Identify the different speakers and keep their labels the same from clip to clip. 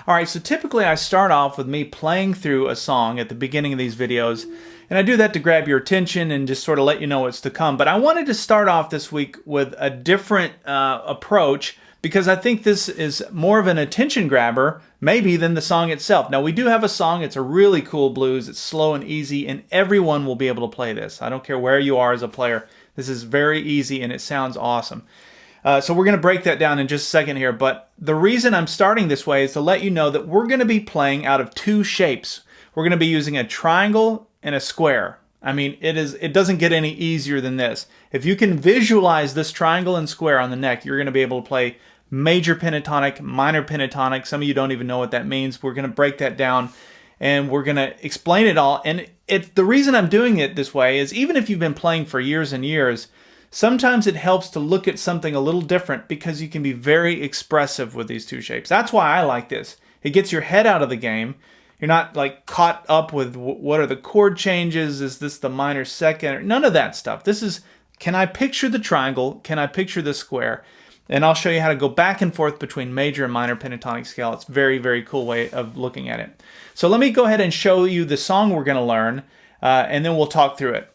Speaker 1: All right, so typically I start off with me playing through a song at the beginning of these videos, and I do that to grab your attention and just sort of let you know what's to come. But I wanted to start off this week with a different approach, because I think this is more of an attention grabber, maybe, than the song itself. Now, we do have a song. It's a really cool blues. It's slow and easy, and everyone will be able to play this. I don't care where you are as a player. This is very easy, and it sounds awesome. So we're going to break that down in just a second here. But the reason I'm starting this way is to let you know that we're going to be playing out of two shapes. We're going to be using a triangle and a square. I mean, it doesn't get any easier than this. If you can visualize this triangle and square on the neck, you're going to be able to play major pentatonic, minor pentatonic. Some of you don't even know what that means. We're going to break that down, and we're going to explain it all. And the reason I'm doing it this way is, even if you've been playing for years and years, sometimes it helps to look at something a little different, because you can be very expressive with these two shapes. That's why I like this. It gets your head out of the game. You're not like caught up with what are the chord changes, is this the minor second, none of that stuff. This is, can I picture the triangle? Can I picture the square? And I'll show you how to go back and forth between major and minor pentatonic scale. It's a very, very cool way of looking at it. So let me go ahead and show you the song we're going to learn, and then we'll talk through it.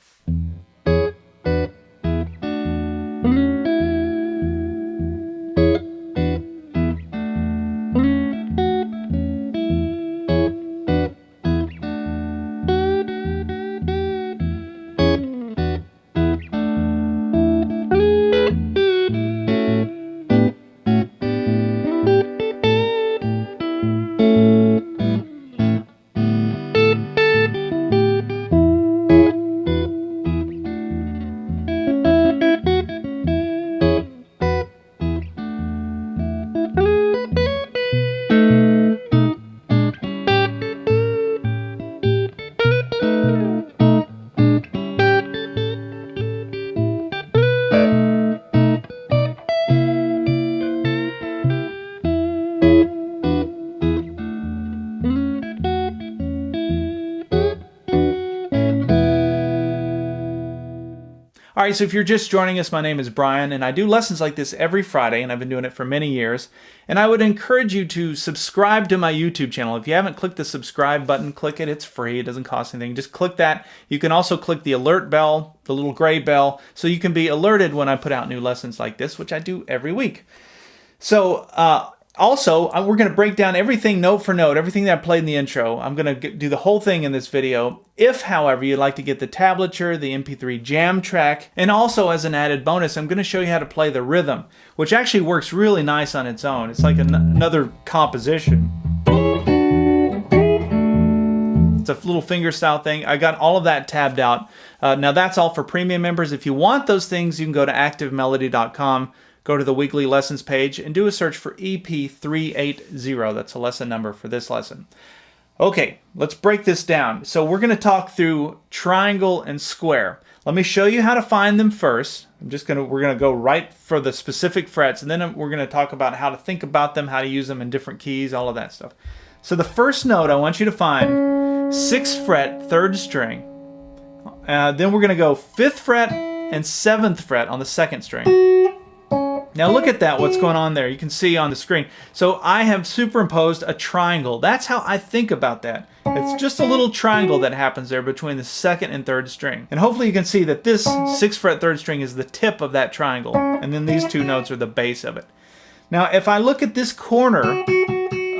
Speaker 1: All right, so if you're just joining us, my name is Brian, and I do lessons like this every Friday, and I've been doing it for many years. And I would encourage you to subscribe to my YouTube channel. If you haven't clicked the subscribe button, click it. It's free. It doesn't cost anything. Just click that. You can also click the alert bell, the little gray bell, so you can be alerted when I put out new lessons like this, which I do every week. So, also, we're going to break down everything note for note, everything that I played in the intro. I'm going to do the whole thing in this video. If, however, you'd like to get the tablature, the MP3 jam track, and also as an added bonus, I'm going to show you how to play the rhythm, which actually works really nice on its own. It's like another composition. It's a little fingerstyle thing. I got all of that tabbed out. Now that's all for premium members. If you want those things, you can go to activemelody.com. Go to the weekly lessons page and do a search for EP380. That's a lesson number for this lesson. Okay, let's break this down. So we're going to talk through triangle and square. Let me show you how to find them first. We're going to go right for the specific frets, and then we're going to talk about how to think about them, how to use them in different keys, all of that stuff. So the first note I want you to find, 6th fret, 3rd string. Then we're going to go 5th fret and 7th fret on the 2nd string. Now look at that, what's going on there. You can see on the screen. So I have superimposed a triangle. That's how I think about that. It's just a little triangle that happens there between the 2nd and 3rd string. And hopefully you can see that this 6th fret 3rd string is the tip of that triangle. And then these two notes are the base of it. Now if I look at this corner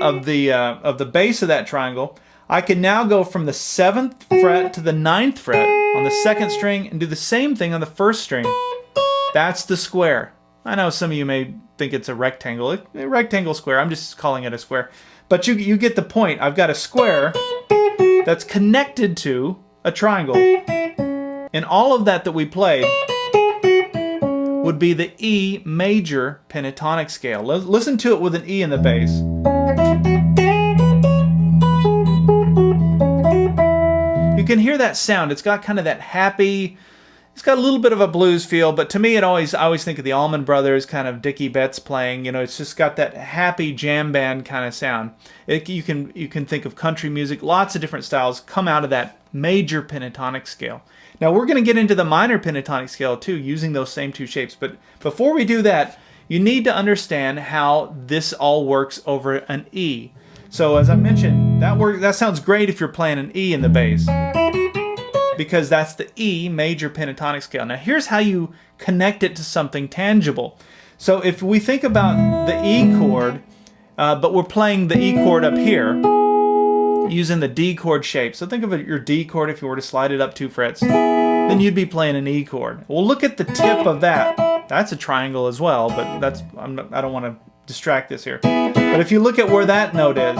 Speaker 1: of the base of that triangle, I can now go from the 7th fret to the 9th fret on the 2nd string and do the same thing on the 1st string. That's the square. I know some of you may think it's a rectangle. A rectangle square. I'm just calling it a square. But you get the point. I've got a square that's connected to a triangle. And all of that we played would be the E major pentatonic scale. Listen to it with an E in the bass. You can hear that sound. It's got kind of that happy... It's got a little bit of a blues feel, but to me, I always think of the Allman Brothers, kind of Dickie Betts playing. You know, it's just got that happy jam band kind of sound. You can think of country music. Lots of different styles come out of that major pentatonic scale. Now we're going to get into the minor pentatonic scale too, using those same two shapes. But before we do that, you need to understand how this all works over an E. So as I mentioned, that sounds great if you're playing an E in the bass, because that's the E major pentatonic scale. Now here's how you connect it to something tangible. So if we think about the E chord, but we're playing the E chord up here using the D chord shape. So think of it, your D chord, if you were to slide it up 2 frets, then you'd be playing an E chord. Well, look at the tip of that. That's a triangle as well, but I don't want to distract this here. But if you look at where that note is,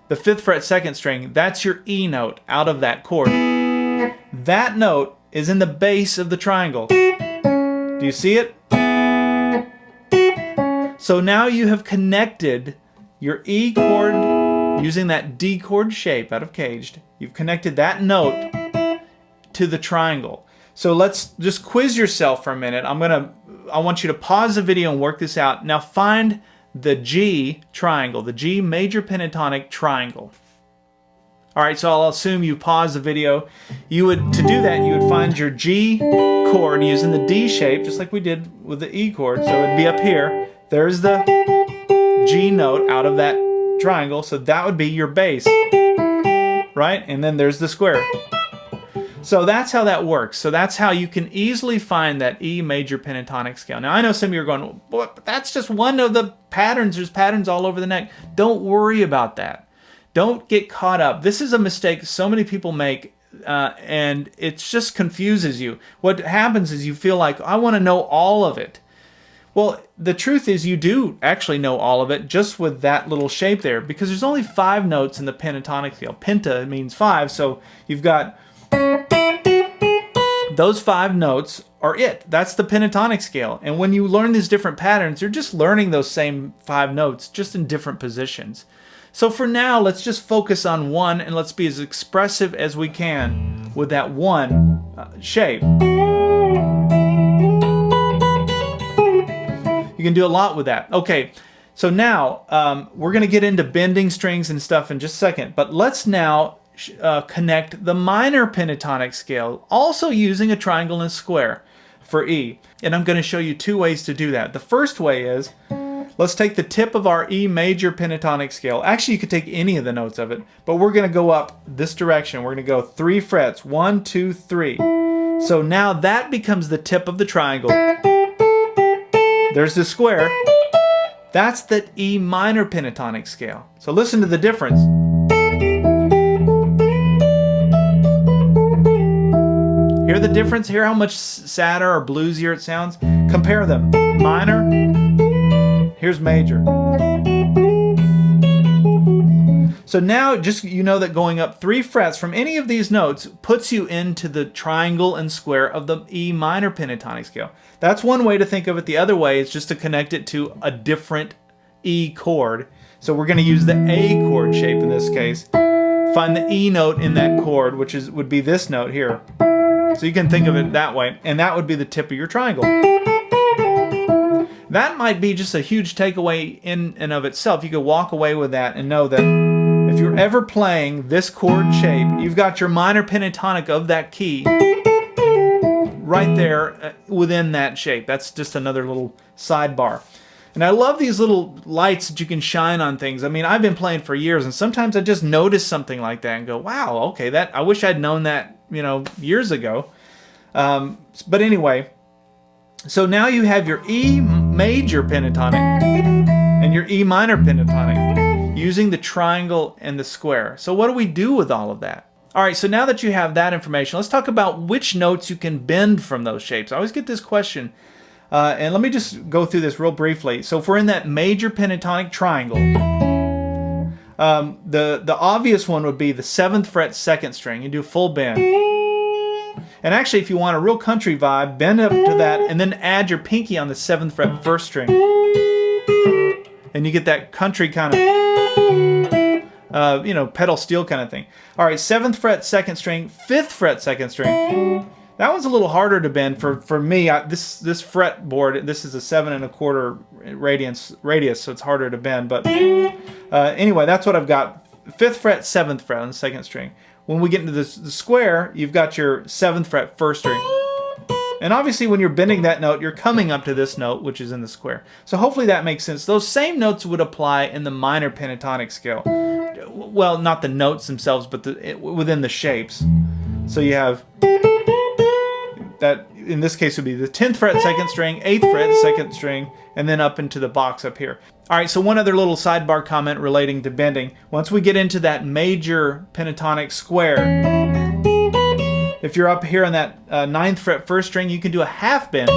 Speaker 1: the 5th fret 2nd string, that's your E note out of that chord. That note is in the base of the triangle. Do you see it? So now you have connected your E chord using that D chord shape out of Caged. You've connected that note to the triangle. So let's just quiz yourself for a minute. I want you to pause the video and work this out. Now find the G triangle, the G major pentatonic triangle. All right, so I'll assume you pause the video. To do that, you would find your G chord using the D shape, just like we did with the E chord. So it'd be up here. There's the G note out of that triangle, so that would be your bass, right? And then there's the square. So that's how that works. So that's how you can easily find that E major pentatonic scale. Now I know some of you are going, well, that's just one of the patterns. There's patterns all over the neck. Don't worry about that. Don't get caught up. This is a mistake so many people make, and it just confuses you. What happens is you feel like, I want to know all of it. Well, the truth is you do actually know all of it just with that little shape there, because there's only 5 notes in the pentatonic scale. Penta means 5, so you've got those 5 notes are it. That's the pentatonic scale. And when you learn these different patterns, you're just learning those same 5 notes, just in different positions. So for now, let's just focus on one, and let's be as expressive as we can with that one shape. You can do a lot with that. Okay, so now we're going to get into bending strings and stuff in just a second, but let's now connect the minor pentatonic scale, also using a triangle and a square for E. And I'm going to show you 2 ways to do that. The first way is, let's take the tip of our E major pentatonic scale. Actually, you could take any of the notes of it, but we're going to go up this direction. We're going to go 3 frets, 1, 2, 3. So now that becomes the tip of the triangle. There's the square. That's the E minor pentatonic scale. So listen to the difference. Hear the difference? Hear how much sadder or bluesier it sounds? Compare them. Minor, here's major. So now just you know that going up 3 frets from any of these notes puts you into the triangle and square of the E minor pentatonic scale. That's one way to think of it. The other way is just to connect it to a different E chord. So we're going to use the A chord shape in this case. Find the E note in that chord, which would be this note here. So you can think of it that way, and that would be the tip of your triangle. That might be just a huge takeaway in and of itself. You could walk away with that and know that if you're ever playing this chord shape, you've got your minor pentatonic of that key right there within that shape. That's just another little sidebar. And I love these little lights that you can shine on things. I mean, I've been playing for years, and sometimes I just notice something like that and go, wow, okay, I wish I'd known that, years ago. But anyway, so now you have your E major pentatonic and your E minor pentatonic using the triangle and the square. So what do we do with all of that? All right, so now that you have that information, let's talk about which notes you can bend from those shapes. I always get this question, and let me just go through this real briefly. So if we're in that major pentatonic triangle, the obvious one would be the 7th fret 2nd string. You do full bend. And actually, if you want a real country vibe, bend up to that and then add your pinky on the 7th fret 1st string. And you get that country kind of, pedal steel kind of thing. All right, 7th fret 2nd string, 5th fret 2nd string. That one's a little harder to bend for me. This fretboard, this is a 7 1/4 radius, so it's harder to bend. But anyway, that's what I've got. 5th fret, 7th fret on the 2nd string. When we get into the square, you've got your 7th fret 1st string. And obviously when you're bending that note, you're coming up to this note, which is in the square. So hopefully that makes sense. Those same notes would apply in the minor pentatonic scale. well, not the notes themselves, but within the shapes. So you have that, in this case would be the 10th fret second string, 8th fret second string, and then up into the box up here. All right, so one other little sidebar comment relating to bending. Once we get into that major pentatonic square, if you're up here on that 9th fret first string, you can do a half bend,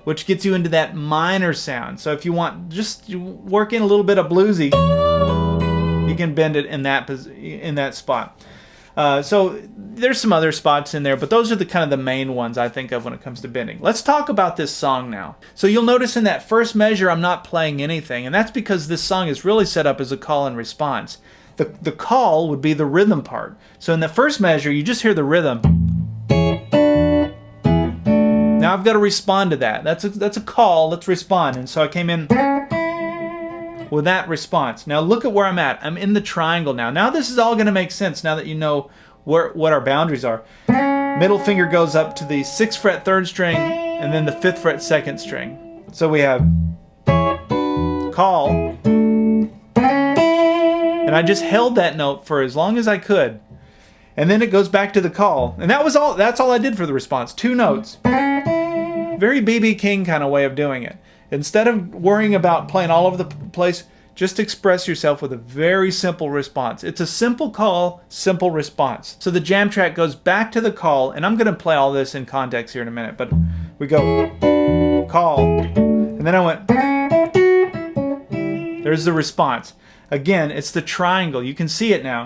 Speaker 1: which gets you into that minor sound. So if you want just work in a little bit of bluesy, you can bend it in that spot. So there's some other spots in there, but those are the kind of the main ones I think of when it comes to bending. Let's talk about this song now. So you'll notice in that first measure I'm not playing anything, and that's because this song is really set up as a call and response. The call would be the rhythm part. So in the first measure, you just hear the rhythm. Now I've got to respond to that. That's a call. Let's respond. And so I came in with that response. Now look at where I'm at. I'm in the triangle now. Now this is all going to make sense now that you know what our boundaries are. Middle finger goes up to the 6th fret 3rd string and then the 5th fret 2nd string. So we have call. And I just held that note for as long as I could. And then it goes back to the call. And that's all I did for the response. 2 notes. Very B.B. King kind of way of doing it. Instead of worrying about playing all over the place, just express yourself with a very simple response. It's a simple call, simple response. So the jam track goes back to the call, and I'm going to play all this in context here in a minute, but we go call, and then I went, there's the response. Again, it's the triangle. You can see it now.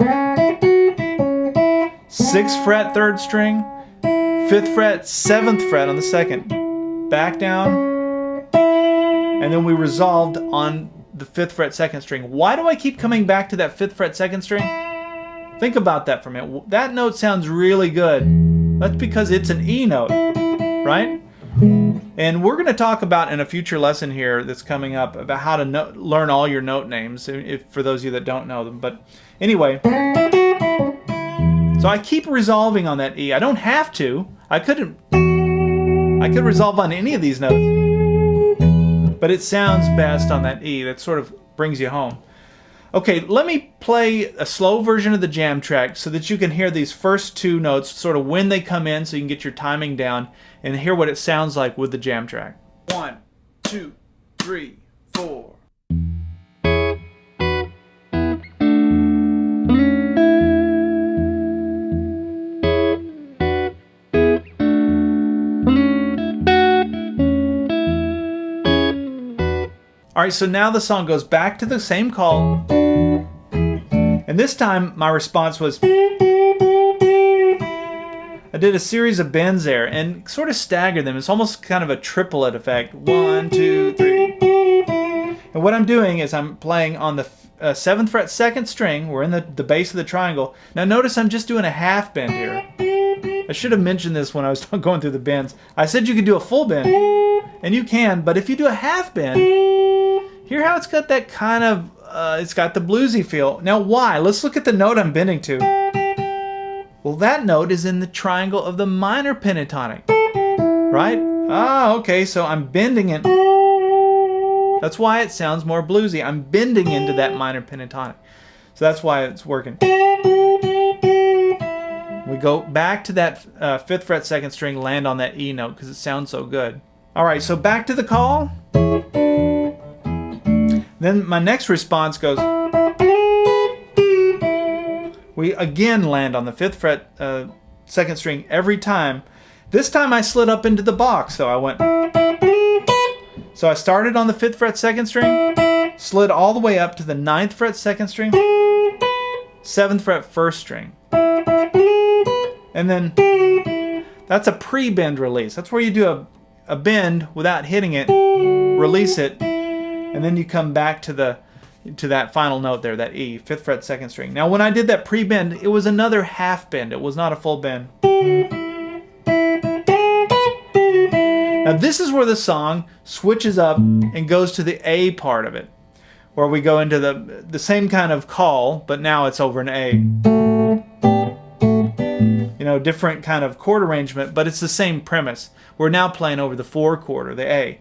Speaker 1: 6th fret 3rd string, 5th fret 7th fret on the 2nd, back down, and then we resolved on the 5th fret 2nd string. Why do I keep coming back to that 5th fret 2nd string? Think about that for a minute. That note sounds really good. That's because it's an E note, right? And we're going to talk about in a future lesson here that's coming up about how to learn all your note names, for those of you that don't know them. But anyway, so I keep resolving on that E. I don't have to. I could resolve on any of these notes. But it sounds best on that E. That sort of brings you home. Okay, let me play a slow version of the jam track so that you can hear these first 2 notes sort of when they come in, so you can get your timing down and hear what it sounds like with the jam track. 1, 2, 3, 4. All right, so now the song goes back to the same call, and this time my response was, I did a series of bends there and sort of staggered them. It's almost kind of a triplet effect. 1, 2, 3. And what I'm doing is I'm playing on the 7th fret 2nd string. We're in the base of the triangle. Now notice I'm just doing a half bend here. I should have mentioned this when I was going through the bends. I said you could do a full bend, and you can, but if you do a half bend, hear how it's got that kind of, it's got the bluesy feel. Now why? Let's look at the note I'm bending to. Well, that note is in the triangle of the minor pentatonic, right? Ah, okay, so I'm bending it. That's why it sounds more bluesy. I'm bending into that minor pentatonic. So that's why it's working. We go back to that 5th fret 2nd string, land on that E note because it sounds so good. All right, so back to the call. Then my next response goes, we again land on the 5th fret 2nd string every time. This time I slid up into the box, so I went. So I started on the 5th fret 2nd string, slid all the way up to the 9th fret 2nd string, 7th fret 1st string. And then that's a pre-bend release. That's where you do a bend without hitting it, release it, and then you come back to that final note there, that E, 5th fret 2nd string. Now when I did that pre-bend, it was another half bend. It was not a full bend. Now this is where the song switches up and goes to the A part of it, where we go into the same kind of call, but now it's over an A. You know, different kind of chord arrangement, but it's the same premise. We're now playing over the 4 chord, or the A.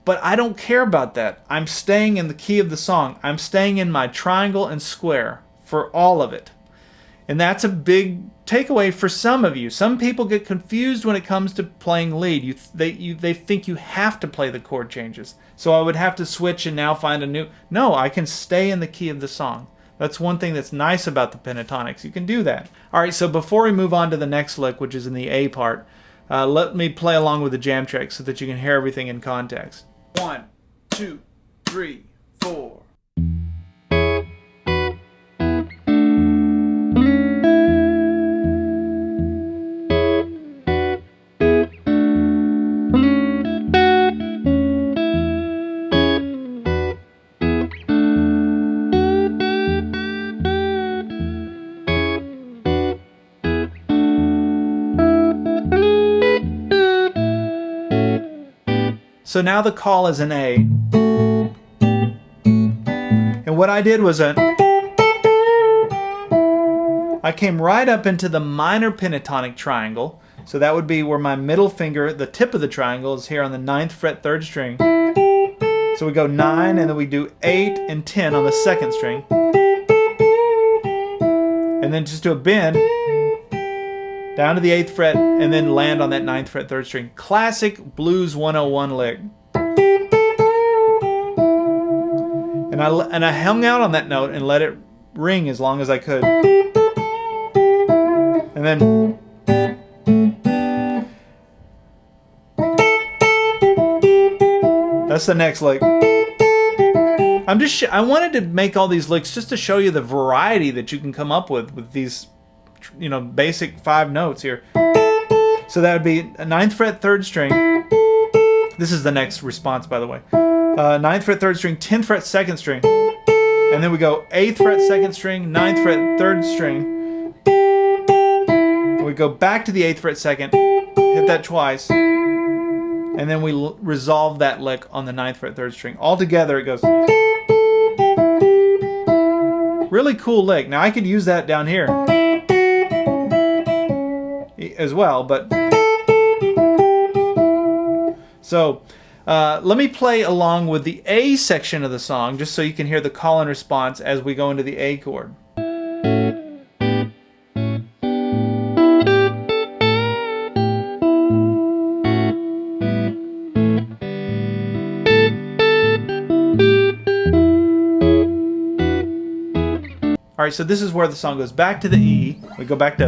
Speaker 1: But I don't care about that. I'm staying in the key of the song. I'm staying in my triangle and square for all of it. And that's a big takeaway for some of you. Some people get confused when it comes to playing lead. They think you have to play the chord changes. So I would have to switch and now find a new... No, I can stay in the key of the song. That's one thing that's nice about the pentatonics. You can do that. All right, so before we move on to the next lick, which is in the A part, let me play along with the jam trick so that you can hear everything in context. 1, 2, 3, 4. So now the call is an A. And what I did was I came right up into the minor pentatonic triangle. So that would be where my middle finger, the tip of the triangle, is here on the 9th fret 3rd string. So we go 9 and then we do 8 and 10 on the 2nd string. And then just do a bend down to the 8th fret, and then land on that 9th fret 3rd string. Classic Blues 101 lick. And I hung out on that note and let it ring as long as I could. And then... that's the next lick. I wanted to make all these licks just to show you the variety that you can come up with these, basic 5 notes here. So that would be a 9th fret 3rd string. This is the next response, by the way. 9th fret 3rd string, 10th fret 2nd string. And then we go 8th fret 2nd string, 9th fret 3rd string. And we go back to the 8th fret 2nd, hit that twice. And then we resolve that lick on the 9th fret 3rd string. All together it goes. Really cool lick. Now I could use that down here as well, but so let me play along with the A section of the song just so you can hear the call and response as we go into the A chord. All right, so this is where the song goes back to the E. We go back to,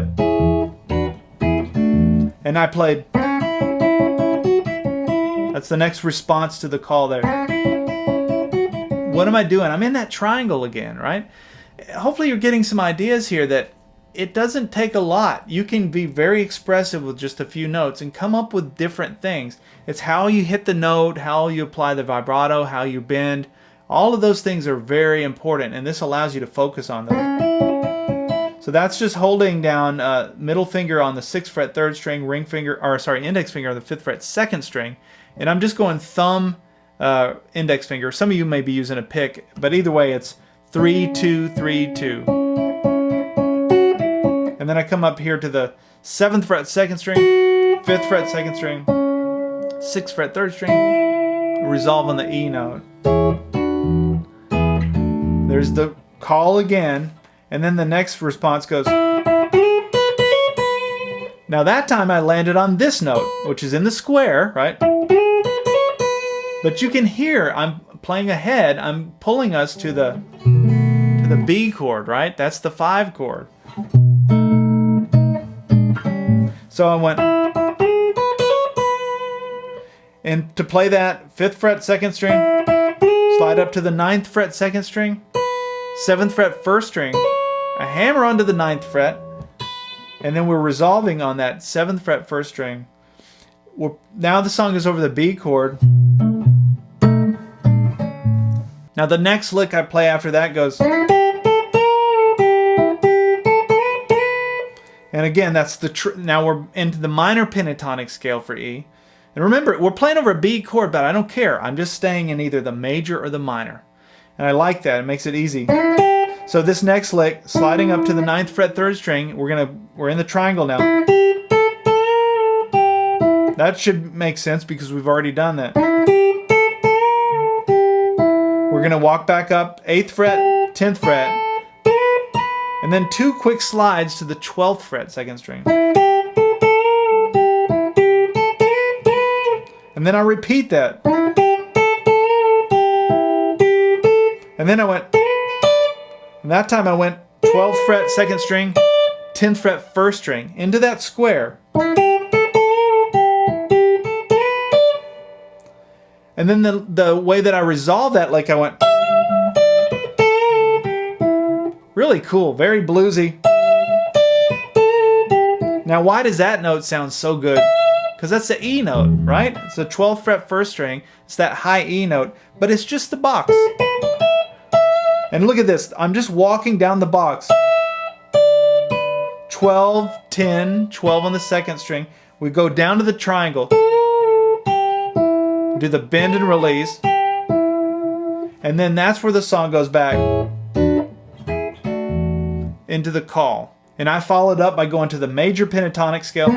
Speaker 1: and I played. That's the next response to the call there. What am I doing? I'm in that triangle again, right? Hopefully you're getting some ideas here that it doesn't take a lot. You can be very expressive with just a few notes and come up with different things. It's how you hit the note, how you apply the vibrato, how you bend. All of those things are very important, and this allows you to focus on them. So that's just holding down middle finger on the 6th fret 3rd string, index finger on the 5th fret 2nd string, and I'm just going thumb, index finger. Some of you may be using a pick, but either way it's 3, 2, 3, 2. And then I come up here to the 7th fret 2nd string, 5th fret 2nd string, 6th fret 3rd string, resolve on the E note. There's the call again, and then the next response goes. Now that time I landed on this note, which is in the square, right? But you can hear I'm playing ahead. I'm pulling us to the B chord, right? That's the 5 chord. So I went, and to play that 5th fret 2nd string, slide up to the 9th fret 2nd string, 7th fret 1st string, a hammer onto the 9th fret, and then we're resolving on that 7th fret 1st string. Now the song is over the B chord. Now the next lick I play after that goes. And again, that's now we're into the minor pentatonic scale for E. And remember, we're playing over a B chord, but I don't care. I'm just staying in either the major or the minor. And I like that. It makes it easy. So this next lick, sliding up to the 9th fret 3rd string, we're in the triangle now. That should make sense because we've already done that. We're gonna walk back up 8th fret, 10th fret, and then 2 quick slides to the 12th fret 2nd string. And then I repeat that. And then I went, and that time I went 12th fret 2nd string, 10th fret 1st string into that square. And then the way that I resolved that, like I went, really cool, very bluesy. Now why does that note sound so good? Because that's the E note, right? It's the 12th fret 1st string. It's that high E note, but it's just the box. And look at this, I'm just walking down the box. 12, 10, 12 on the 2nd string. We go down to the triangle. Do the bend and release. And then that's where the song goes back into the call. And I followed up by going to the major pentatonic scale.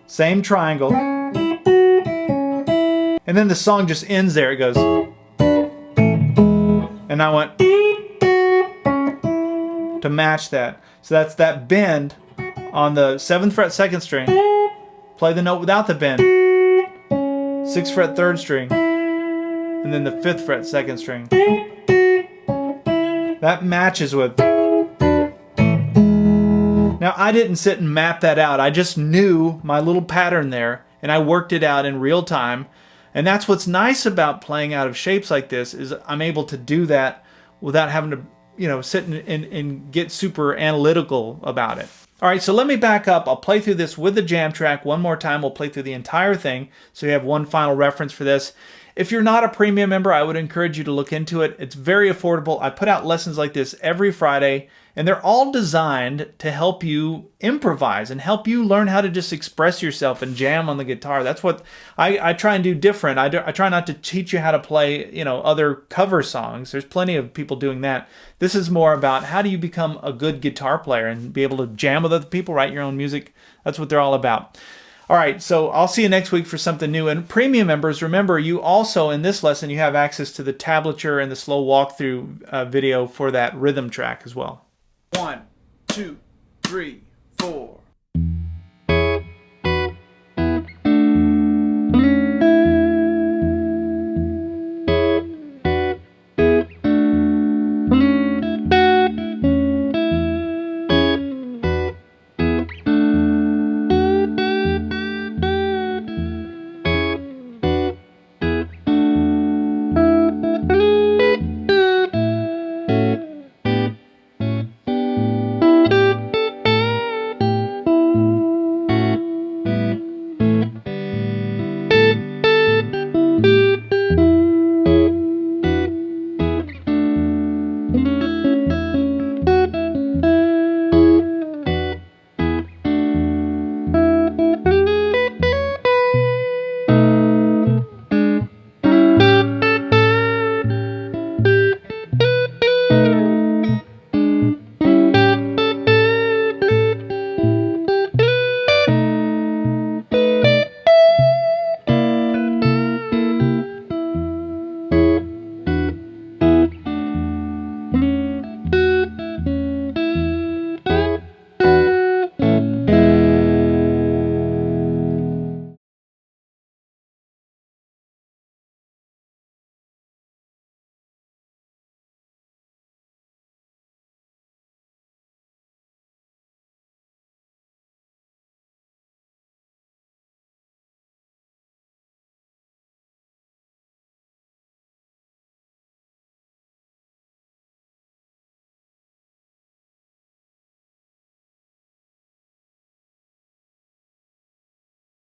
Speaker 1: Same triangle. And then the song just ends there. It goes. And I went to match that. So that's that bend on the 7th fret 2nd string. Play the note without the bend. 6th fret 3rd string. And then the 5th fret 2nd string. That matches with. Now I didn't sit and map that out. I just knew my little pattern there and I worked it out in real time. And that's what's nice about playing out of shapes like this is I'm able to do that without having to, sit and get super analytical about it. All right, so let me back up. I'll play through this with the jam track one more time. We'll play through the entire thing so you have one final reference for this. If you're not a premium member, I would encourage you to look into it. It's very affordable. I put out lessons like this every Friday, and they're all designed to help you improvise and help you learn how to just express yourself and jam on the guitar. That's what I try and do different. I try not to teach you how to play, other cover songs. There's plenty of people doing that. This is more about how do you become a good guitar player and be able to jam with other people, write your own music. That's what they're all about. All right, so I'll see you next week for something new. And premium members, remember, you also, in this lesson, you have access to the tablature and the slow walkthrough video for that rhythm track as well. 1, 2, 3, 4.